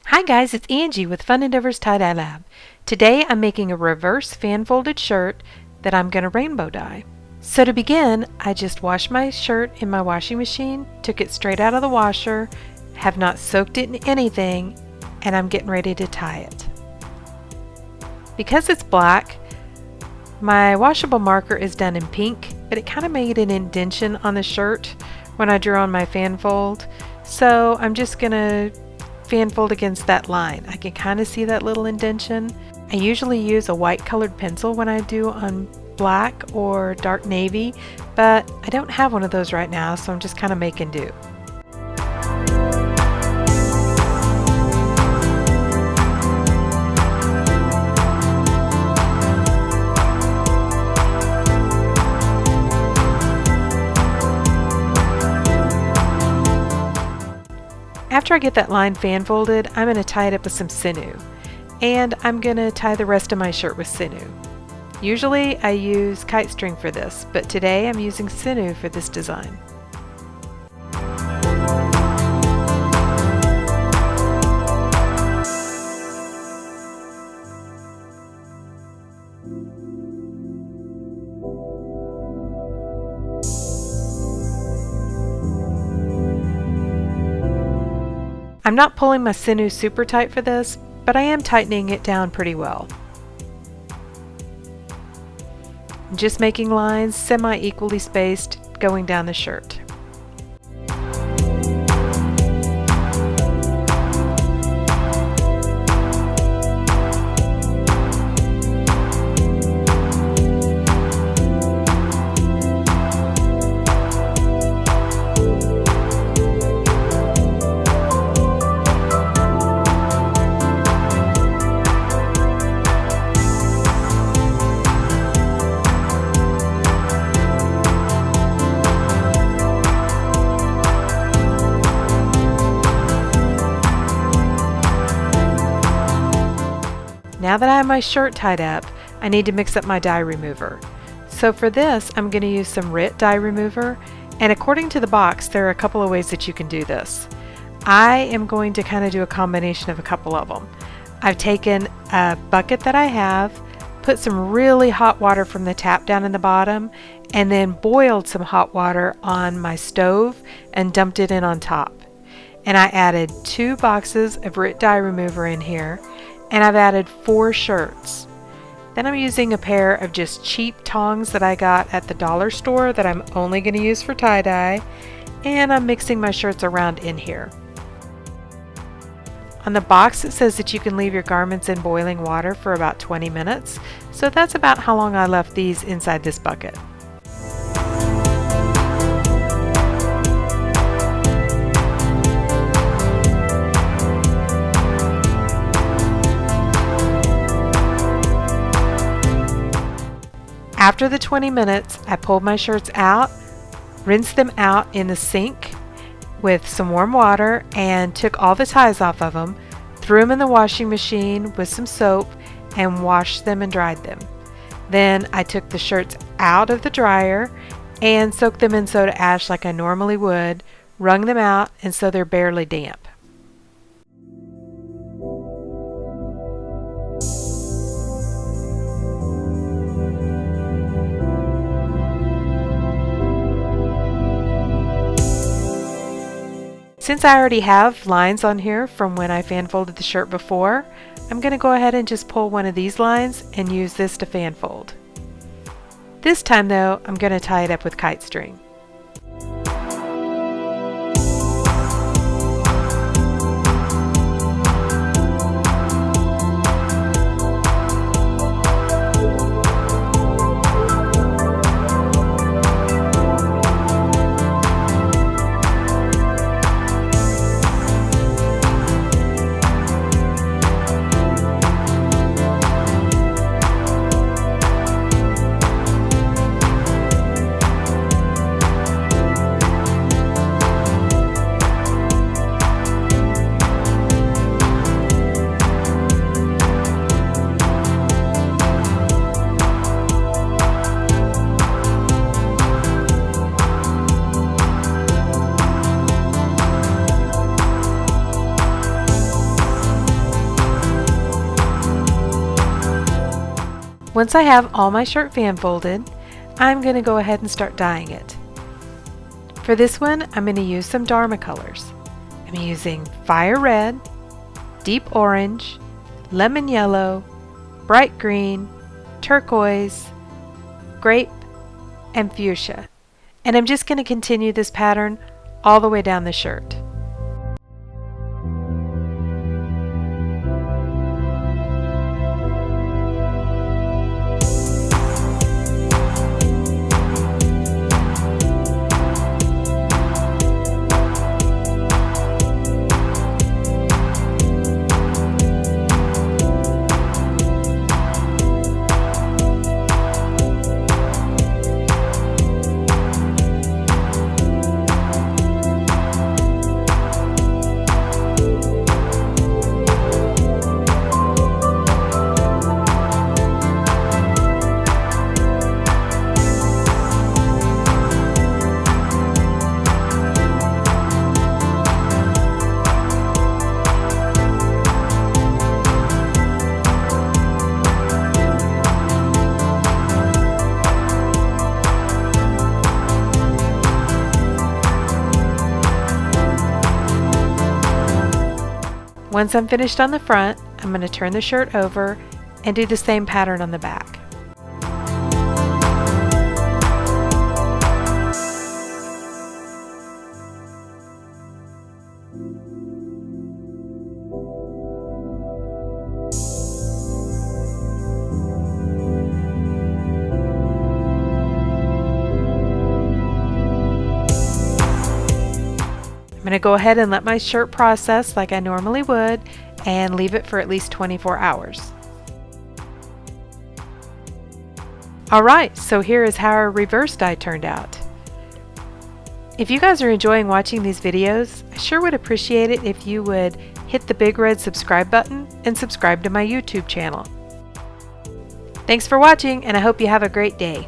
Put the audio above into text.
Hi guys, it's Angie with Fun Endeavors Tie-Dye Lab. Today I'm making a reverse fan-folded shirt that I'm going to rainbow dye. So to begin, I just washed my shirt in my washing machine, took it straight out of the washer, have not soaked it in anything, and I'm getting ready to tie it. Because it's black, my washable marker is done in pink, but it kind of made an indentation on the shirt when I drew on my fan fold. So I'm just going to fan fold against that line. I can kind of see that little indentation. I usually use a white colored pencil when I do on black or dark navy, but I don't have one of those right now, so I'm just kind of making do. After I get that line fan folded, I'm going to tie it up with some sinew, and I'm going to tie the rest of my shirt with sinew. Usually I use kite string for this, but today I'm using sinew for this design. I'm not pulling my sinew super tight for this, but I am tightening it down pretty well. I'm just making lines semi-equally spaced going down the shirt. Now that I have my shirt tied up, I need to mix up my dye remover. So for this, I'm going to use some Rit dye remover, and according to the box, there are a couple of ways that you can do this. I am going to kind of do a combination of a couple of them. I've taken a bucket that I have, put some really hot water from the tap down in the bottom, and then boiled some hot water on my stove and dumped it in on top. And I added 2 boxes of Rit dye remover in here, and I've added 4 shirts. Then I'm using a pair of just cheap tongs that I got at the dollar store that I'm only going to use for tie-dye, and I'm mixing my shirts around in here. On the box it says that you can leave your garments in boiling water for about 20 minutes, so that's about how long I left these inside this bucket. After the 20 minutes, I pulled my shirts out, rinsed them out in the sink with some warm water, and took all the ties off of them, threw them in the washing machine with some soap, and washed them and dried them. Then I took the shirts out of the dryer and soaked them in soda ash like I normally would, wrung them out, and so they're barely damp. Since I already have lines on here from when I fan folded the shirt before, I'm going to go ahead and just pull one of these lines and use this to fan fold. This time though, I'm going to tie it up with kite string. Once I have all my shirt fan folded, I'm going to go ahead and start dyeing it. For this one, I'm going to use some Dharma colors. I'm using fire red, deep orange, lemon yellow, bright green, turquoise, grape, and fuchsia. And I'm just going to continue this pattern all the way down the shirt. Once I'm finished on the front, I'm going to turn the shirt over and do the same pattern on the back. I'm going to go ahead and let my shirt process like I normally would and leave it for at least 24 hours. Alright, so here is how our reverse dye turned out. If you guys are enjoying watching these videos, I sure would appreciate it if you would hit the big red subscribe button and subscribe to my YouTube channel. Thanks for watching, and I hope you have a great day.